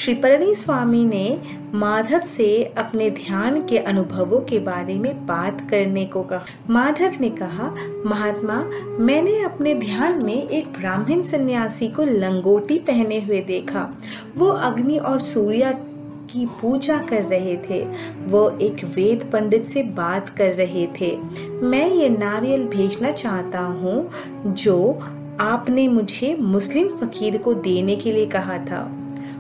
श्री परणी स्वामी ने माधव से अपने ध्यान के अनुभवों के बारे में बात करने को कहा। माधव ने कहा, महात्मा, मैंने अपने ध्यान में एक ब्राह्मण सन्यासी को लंगोटी पहने हुए देखा। वो अग्नि और सूर्य की पूजा कर रहे थे। वो एक वेद पंडित से बात कर रहे थे। मैं ये नारियल भेजना चाहता हूँ जो आपने मुझे मुस्लिम फकीर को देने के लिए कहा था।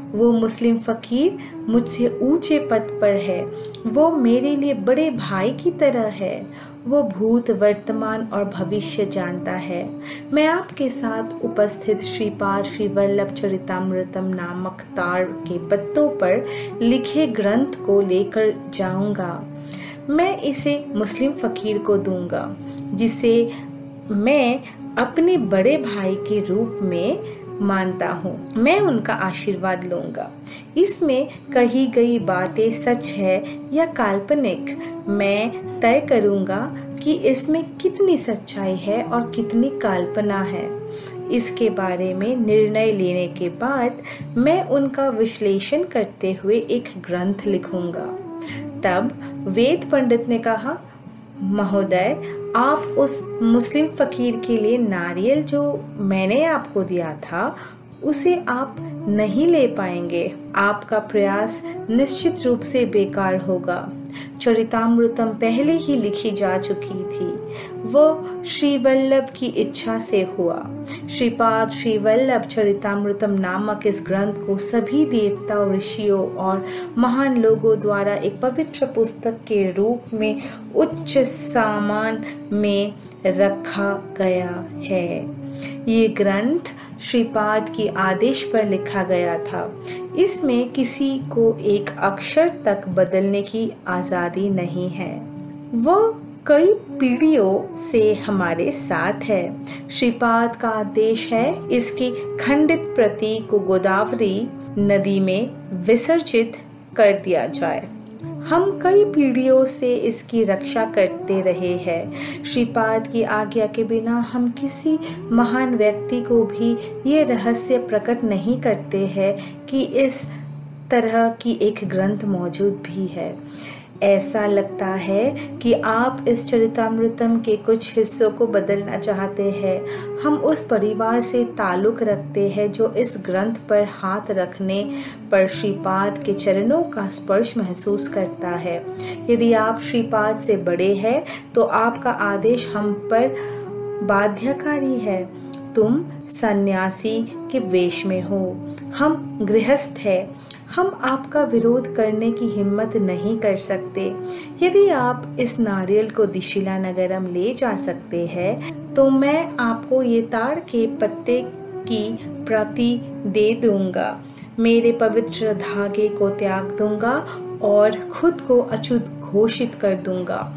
वो मुस्लिम फकीर मुझसे ऊंचे पद पर है। वो मेरे लिए बड़े भाई की तरह है। वो भूत, वर्तमान और भविष्य जानता है। मैं आपके साथ उपस्थित श्रीपाद श्री वल्लभ चरितामृतम नामक ताड़ के पत्तों पर लिखे ग्रंथ को लेकर जाऊंगा। मैं इसे मुस्लिम फकीर को दूंगा, जिसे मैं अपने बड़े भाई के रूप में मानता हूँ। मैं उनका आशीर्वाद लूंगा। इसमें कही गई बातें सच है या काल्पनिक, मैं तय करूंगा कि इसमें कितनी सच्चाई है और कितनी कल्पना है। इसके बारे में निर्णय लेने के बाद मैं उनका विश्लेषण करते हुए एक ग्रंथ लिखूंगा। तब वेद पंडित ने कहा, महोदय, आप उस मुस्लिम फकीर के लिए नारियल जो मैंने आपको दिया था उसे आप नहीं ले पाएंगे। आपका प्रयास निश्चित रूप से बेकार होगा। चरितामृतम पहले ही लिखी जा चुकी थी। वो श्री वल्लभ की इच्छा से हुआ। श्रीपाद श्री वल्लभ चरितामृतम नामक इस ग्रंथ को सभी देवता, ऋषियों और महान लोगों द्वारा एक पवित्र पुस्तक के रूप में उच्च सामान में रखा गया है। ये ग्रंथ श्रीपाद की आदेश पर लिखा गया था। इसमें किसी को एक अक्षर तक बदलने की आजादी नहीं है। वो कई पीढ़ियों से हमारे साथ है। श्रीपाद का आदेश है इसकी खंडित प्रति को गोदावरी नदी में विसर्जित कर दिया जाए। हम कई पीढ़ियों से इसकी रक्षा करते रहे हैं। श्रीपाद की आज्ञा के बिना हम किसी महान व्यक्ति को भी ये रहस्य प्रकट नहीं करते हैं कि इस तरह की एक ग्रंथ मौजूद भी है। ऐसा लगता है कि आप इस चरितामृतम के कुछ हिस्सों को बदलना चाहते हैं। हम उस परिवार से ताल्लुक रखते हैं जो इस ग्रंथ पर हाथ रखने पर श्रीपाद के चरणों का स्पर्श महसूस करता है। यदि आप श्रीपाद से बड़े हैं तो आपका आदेश हम पर बाध्यकारी है। तुम सन्यासी के वेश में हो, हम गृहस्थ हैं। हम आपका विरोध करने की हिम्मत नहीं कर सकते। यदि आप इस नारियल को दिशिला नगरम ले जा सकते हैं तो मैं आपको ये ताड़ के पत्ते की प्रति दे दूंगा। मेरे पवित्र धागे को त्याग दूंगा और खुद को अछूत घोषित कर दूंगा।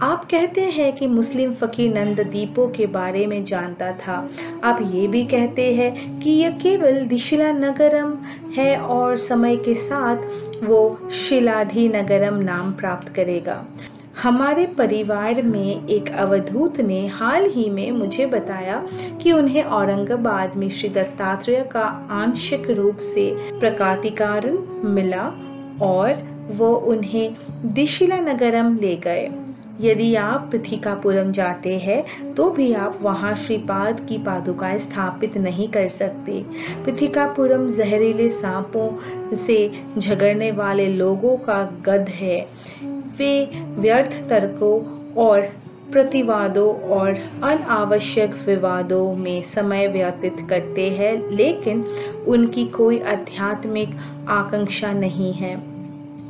आप कहते हैं कि मुस्लिम फकीर नंददीपों के बारे में जानता था। आप ये भी कहते हैं कि यह केवल दिशिला नगरम है और समय के साथ वो शिलाधी नगरम नाम प्राप्त करेगा। हमारे परिवार में एक अवधूत ने हाल ही में मुझे बताया कि उन्हें औरंगाबाद में श्री दत्तात्रेय का आंशिक रूप से प्रकातिकारण मिला और वो उन्हें दिशिला नगरम ले गए। यदि आप पृथिकापुरम जाते हैं तो भी आप वहां श्रीपाद की पादुकाएं स्थापित नहीं कर सकते। पृथिकापुरम जहरीले सांपों से झगड़ने वाले लोगों का गढ़ है। वे व्यर्थ तर्कों और प्रतिवादों और अनावश्यक विवादों में समय व्यतीत करते हैं, लेकिन उनकी कोई आध्यात्मिक आकांक्षा नहीं है।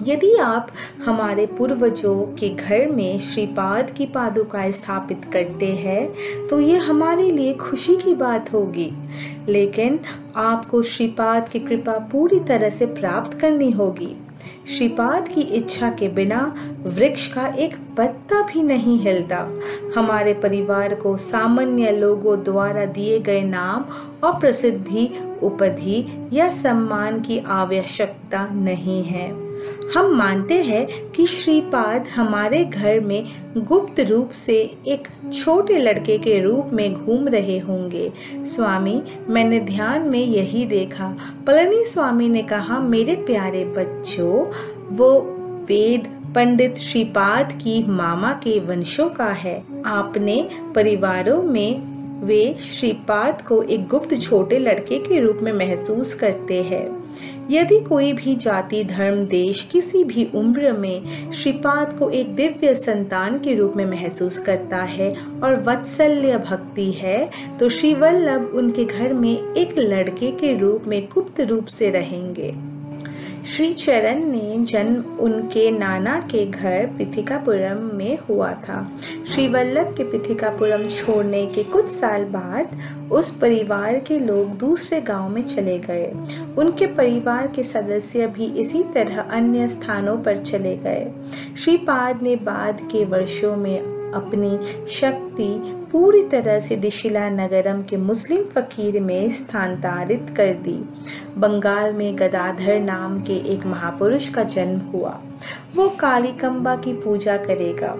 यदि आप हमारे पूर्वजों के घर में श्रीपाद की पादुकाएं स्थापित करते हैं तो ये हमारे लिए खुशी की बात होगी, लेकिन आपको श्रीपाद की कृपा पूरी तरह से प्राप्त करनी होगी। श्रीपाद की इच्छा के बिना वृक्ष का एक पत्ता भी नहीं हिलता। हमारे परिवार को सामान्य लोगों द्वारा दिए गए नाम और प्रसिद्धि, उपाधि या सम्मान की आवश्यकता नहीं है। हम मानते हैं कि श्रीपाद हमारे घर में गुप्त रूप से एक छोटे लड़के के रूप में घूम रहे होंगे। स्वामी, मैंने ध्यान में यही देखा। पलनी स्वामी ने कहा, मेरे प्यारे बच्चों, वो वेद पंडित श्रीपाद की मामा के वंशों का है। आपने परिवारों में वे श्रीपाद को एक गुप्त छोटे लड़के के रूप में महसूस करते हैं। यदि कोई भी जाति, धर्म, देश किसी भी उम्र में श्रीपाद को एक दिव्य संतान के रूप में महसूस करता है और वत्सल्य भक्ति है, तो श्री वल्लभ उनके घर में एक लड़के के रूप में गुप्त रूप से रहेंगे। श्री चरण ने जन्म उनके नाना के घर पिथिकापुरम में हुआ था। श्री वल्लभ के पिथिकापुरम छोड़ने के कुछ साल बाद उस परिवार के लोग दूसरे गांव में चले गए। उनके परिवार के सदस्य भी इसी तरह अन्य स्थानों पर चले गए। श्रीपाद ने बाद के वर्षों में अपनी शक्ति पूरी तरह से दिशिला नगरम के मुस्लिम फकीर में स्थानांतरित कर दी। बंगाल में गदाधर नाम के एक महापुरुष का जन्म हुआ। वो कालिकंबा की पूजा करेगा।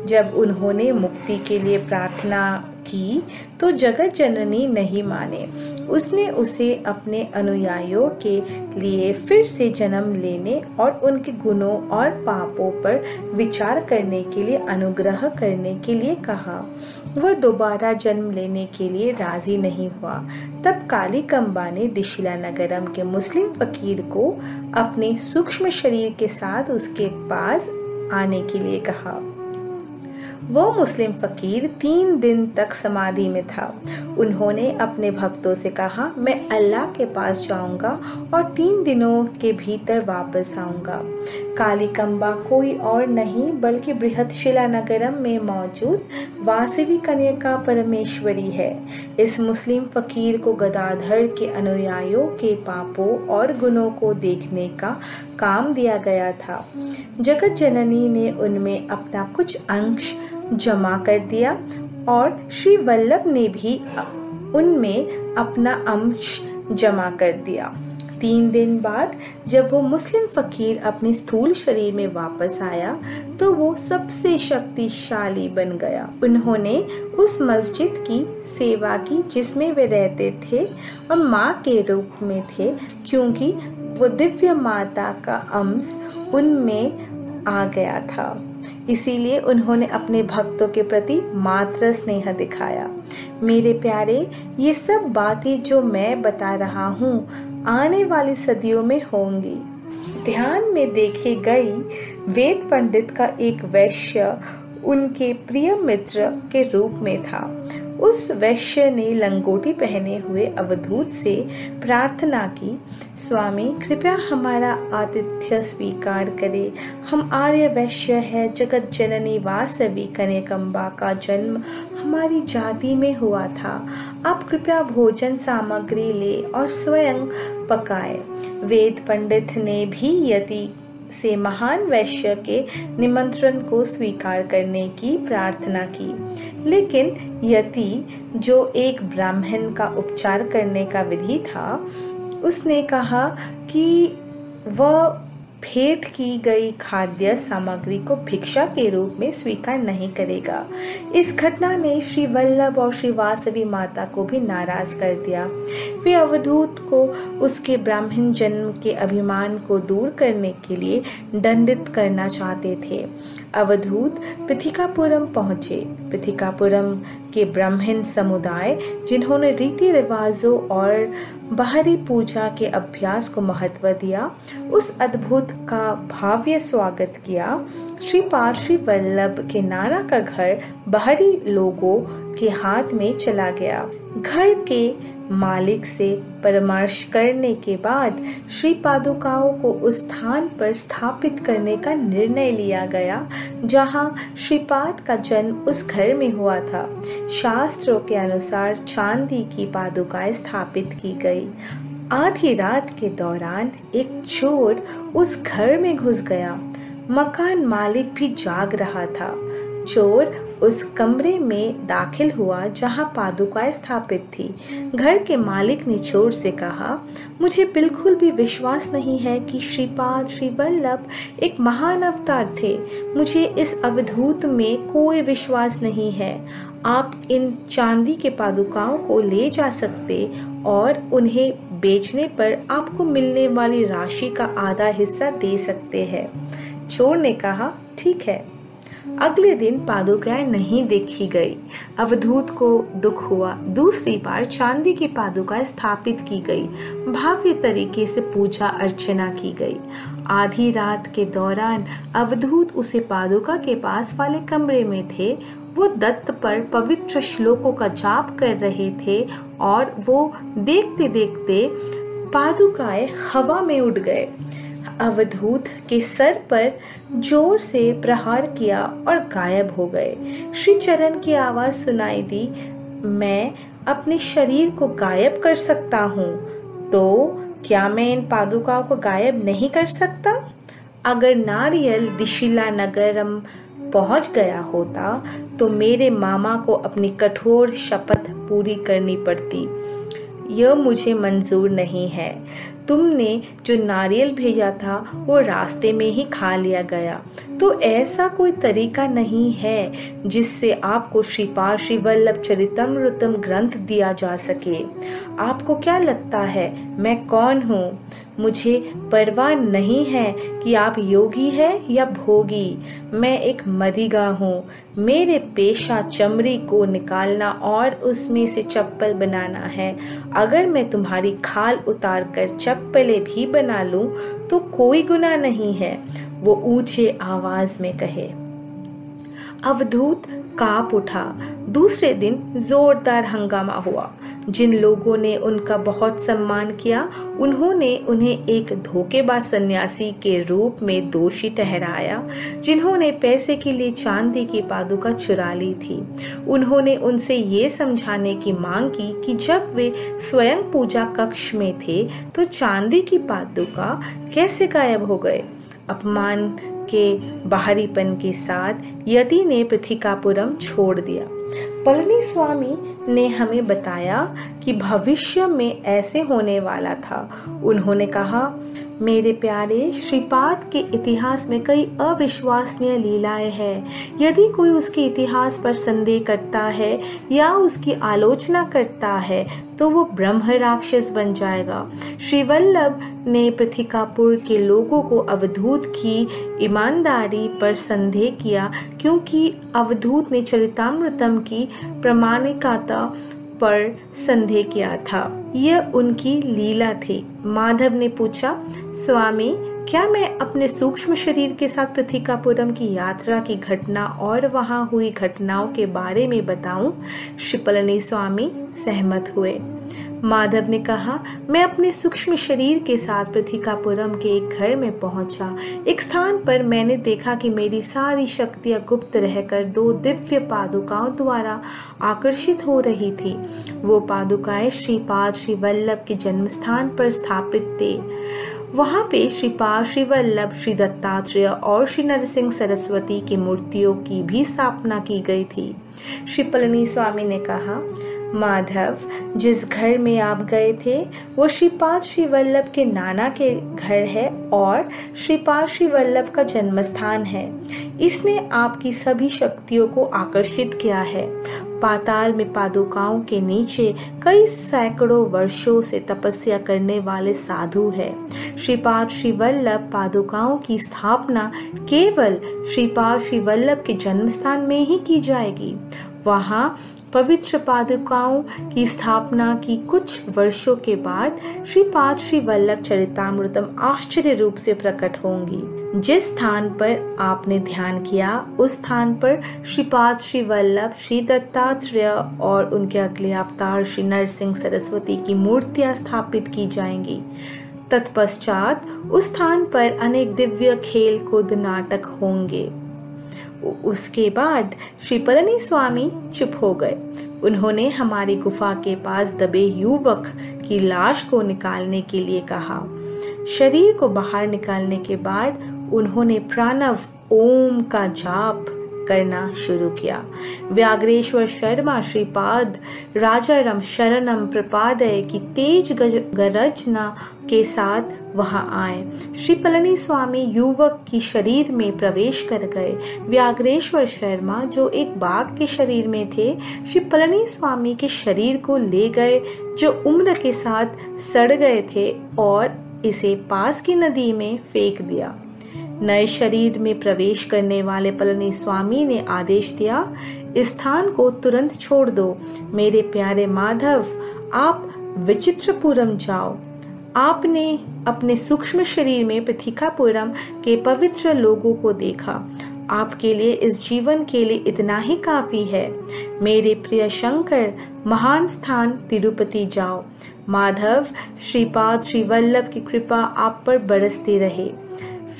जब उन्होंने मुक्ति के लिए प्रार्थना की तो जगत जननी नहीं माने। उसने उसे अपने अनुयायियों के लिए फिर से जन्म लेने और उनके गुणों और पापों पर विचार करने के लिए अनुग्रह करने के लिए कहा। वह दोबारा जन्म लेने के लिए राजी नहीं हुआ। तब कालिकंबा ने दिशिला नगरम के मुस्लिम फकीर को अपने सूक्ष्म शरीर के साथ उसके पास आने के लिए कहा। वो मुस्लिम फकीर 3 दिन तक समाधि में था। उन्होंने अपने भक्तों से कहा, मैं अल्लाह के पास जाऊंगा और 3 दिनों के भीतर वापस आऊंगा। कालिकंबा कोई और नहीं बल्कि बृहत्शिला नगरम में मौजूद वासवी कन्यका परमेश्वरी है। इस मुस्लिम फकीर को गदाधर के अनुयायियों के पापों और गुणों को देखने का काम दिया गया था। जगत जननी ने उनमें अपना कुछ अंश जमा कर दिया और श्री वल्लभ ने भी उनमें अपना अंश जमा कर दिया। 3 दिन बाद जब वो मुस्लिम फकीर अपने स्थूल शरीर में वापस आया तो वो सबसे शक्तिशाली बन गया। उन्होंने उस मस्जिद की सेवा की जिसमें वे रहते थे और माँ के रूप में थे, क्योंकि वो दिव्य माता का अंश उनमें आ गया था। इसीलिए उन्होंने अपने भक्तों के प्रति मात्र स्नेह दिखाया। मेरे प्यारे, ये सब बातें जो मैं बता रहा हूँ आने वाली सदियों में होंगी। ध्यान में देखी गई वेद पंडित का एक वैश्य उनके प्रिय मित्र के रूप में था। उस वैश्य ने लंगोटी पहने हुए अवधूत से प्रार्थना की, स्वामी कृपया हमारा आतिथ्य स्वीकार करें। हम आर्य वैश्य है। जगत जननी वासवी कन्यकंबा का जन्म हमारी जाति में हुआ था। आप कृपया भोजन सामग्री ले और स्वयं पकाए। वेद पंडित ने भी यति से महान वैश्य के निमंत्रण को स्वीकार करने की प्रार्थना की, लेकिन यति, जो एक ब्राह्मण का उपचार करने का विधि था, उसने कहा कि वह भेंट की गई खाद्य सामग्री को भिक्षा के रूप में स्वीकार नहीं करेगा। इस घटना ने श्री वल्लभ और श्री वासवी माता को भी नाराज कर दिया। वे अवधूत को उसके ब्राह्मण जन्म के अभिमान को दूर करने के लिए दंडित करना चाहते थे। अवधूत पिथिकापुरम पहुंचे। पिथिकापुरम के ब्राह्मण समुदाय, जिन्होंने रीति रिवाजों और बाहरी पूजा के अभ्यास को महत्व दिया, उस अद्भुत का भव्य स्वागत किया। श्रीपाद श्री वल्लभ के नाना का घर बाहरी लोगों के हाथ में चला गया। घर के मालिक से परामर्श करने के बाद श्री पादुकाओं को उस स्थान पर स्थापित करने का निर्णय लिया गया जहां श्रीपाद का जन्म उस घर में हुआ था। शास्त्रों के अनुसार चांदी की पादुकाएं स्थापित की गई। आधी रात के दौरान एक चोर उस घर में घुस गया। मकान मालिक भी जाग रहा था। चोर उस कमरे में दाखिल हुआ जहां पादुकाएं स्थापित थी। घर के मालिक ने जोर से कहा, मुझे बिल्कुल भी विश्वास नहीं है कि श्रीपाद श्री वल्लभ एक महान अवतार थे। मुझे इस अवधूत में कोई विश्वास नहीं है। आप इन चांदी के पादुकाओं को ले जा सकते और उन्हें बेचने पर आपको मिलने वाली राशि का आधा हिस्सा दे सकते हैं। चोर ने कहा, ठीक है। अगले दिन पादुकाएं नहीं देखी गई। अवधूत को दुख हुआ। दूसरी बार चांदी की पादुकाएं स्थापित की गई। भव्य तरीके से पूजा अर्चना की गई। आधी रात के दौरान अवधूत उसे पादुका के पास वाले कमरे में थे। वो दत्त पर पवित्र श्लोकों का जाप कर रहे थे और वो देखते देखते पादुकाएं हवा में उड़ गए। अवधूत के सर पर जोर से प्रहार किया और गायब हो गए। श्री चरण की आवाज सुनाई दी, मैं अपने शरीर को गायब कर सकता हूँ, तो क्या मैं इन पादुकाओं को गायब नहीं कर सकता? अगर नारियल दिशिला नगरम पहुंच गया होता तो मेरे मामा को अपनी कठोर शपथ पूरी करनी पड़ती। यह मुझे मंजूर नहीं है। तुमने जो नारियल भेजा था वो रास्ते में ही खा लिया गया। तो ऐसा कोई तरीका नहीं है जिससे आपको श्रीपाद श्री वल्लभ चरितमृतम ग्रंथ दिया जा सके। आपको क्या लगता है मैं कौन हूँ? मुझे परवाह नहीं है कि आप योगी है या भोगी। मैं एक मदिगा हूँ। मेरे पेशा चमड़ी को निकालना और उसमें से चप्पल बनाना है। अगर मैं तुम्हारी खाल उतार कर चप्पलें भी बना लूं तो कोई गुनाह नहीं है, वो ऊंचे आवाज में कहे। अवधूत कांप उठा। दूसरे दिन जोरदार हंगामा हुआ। जिन लोगों ने उनका बहुत सम्मान किया, उन्होंने उन्हें एक धोखेबाज सन्यासी के रूप में दोषी ठहराया, जिन्होंने पैसे के लिए चांदी की पादुका चुरा ली थी। उन्होंने उनसे ये समझाने की मांग की कि जब वे स्वयं पूजा कक्ष में थे तो चांदी की पादुका कैसे गायब हो गए। अपमान के बाहरीपन के साथ यति ने पृथिकापुरम छोड़ दिया। पलनी स्वामी ने हमें बताया कि भविष्य में ऐसे होने वाला था। उन्होंने कहा, मेरे प्यारे, श्रीपाद के इतिहास में कई अविश्वसनीय लीलाएं हैं। यदि कोई उसके इतिहास पर संदेह करता है या उसकी आलोचना करता है तो वो ब्रह्म राक्षस बन जाएगा। श्री वल्लभ ने पृथिकापुर के लोगों को अवधूत की ईमानदारी पर संदेह किया, क्योंकि अवधूत ने चरितामृतम की प्रामाणिकता पर संदेह किया था। यह उनकी लीला थी। माधव ने पूछा, स्वामी, क्या मैं अपने सूक्ष्म शरीर के साथ पृथिकापुरम की यात्रा की घटना और वहां हुई घटनाओं के बारे में बताऊं? श्री पलनी स्वामी सहमत हुए। माधव ने कहा, मैं अपने सूक्ष्म शरीर के साथ पृथिकापुरम के एक घर में पहुंचा। एक स्थान पर मैंने देखा कि मेरी सारी शक्तियां गुप्त रहकर दो दिव्य पादुकाओं द्वारा आकर्षित हो रही थी। वो पादुकाएं श्रीपाद श्री वल्लभ के जन्म स्थान पर स्थापित थे। वहां पे श्रीपाद श्री वल्लभ, श्री दत्तात्रेय और श्री नरसिंह सरस्वती की मूर्तियों की भी स्थापना की गई थी। श्री पलनी स्वामी ने कहा, माधव, जिस घर में आप गए थे वो श्रीपाद श्री वल्लभ के नाना के घर है और श्रीपाद श्री वल्लभ का जन्म स्थान है। इसने आपकी सभी शक्तियों को आकर्षित किया है। पाताल में पादुकाओं के नीचे कई सैकड़ों वर्षों से तपस्या करने वाले साधु है। श्रीपाद श्री वल्लभ पादुकाओं की स्थापना केवल श्रीपाद श्री वल्लभ के जन्म स्थान में ही की जाएगी। वहां पवित्र पादुकाओं की स्थापना की कुछ वर्षों के बाद श्रीपाद श्री वल्लभ चरितामृतम आश्चर्य रूप से प्रकट होंगी। जिस स्थान पर आपने ध्यान किया उस स्थान पर श्रीपाद श्री वल्लभ, श्री दत्तात्रेय और उनके अगले अवतार श्री नरसिंह सरस्वती की मूर्तियां स्थापित की जाएंगी। तत्पश्चात उस स्थान पर अनेक दिव्य खेल कूद नाटक होंगे। उसके बाद श्री पलनी स्वामी चुप हो गए। उन्होंने हमारी गुफा के पास दबे युवक की लाश को निकालने के लिए कहा। शरीर को बाहर निकालने के बाद उन्होंने प्रणव ओम का जाप करना शुरू किया। व्याघ्रेश्वर शर्मा श्रीपाद राजाराम शरणम प्रपादय की तेज गर्जना के साथ वहां आए। श्री पलनी स्वामी युवक की शरीर में प्रवेश कर गए। व्याघ्रेश्वर शर्मा जो एक बाघ के शरीर में थे, श्री पलनी स्वामी के शरीर को ले गए जो उम्र के साथ सड़ गए थे और इसे पास की नदी में फेंक दिया। नए शरीर में प्रवेश करने वाले पलनी स्वामी ने आदेश दिया, इस स्थान को तुरंत छोड़ दो। मेरे प्यारे माधव, आप विचित्रपुरम जाओ। आपने अपने सूक्ष्म शरीर में पथिकापुरम के पवित्र लोगों को देखा। आपके लिए इस जीवन के लिए इतना ही काफी है। मेरे प्रिय शंकर, महान स्थान तिरुपति जाओ। माधव, श्रीपाद श्री वल्लभ की कृपा आप पर बरसती रहे।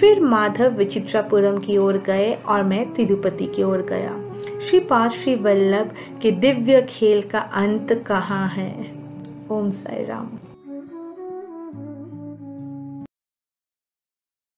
फिर माधव विचित्रापुरम की ओर गए और मैं तिरुपति की ओर गया। श्रीपाद श्री वल्लभ के दिव्य खेल का अंत कहाँ है? ओम साई राम।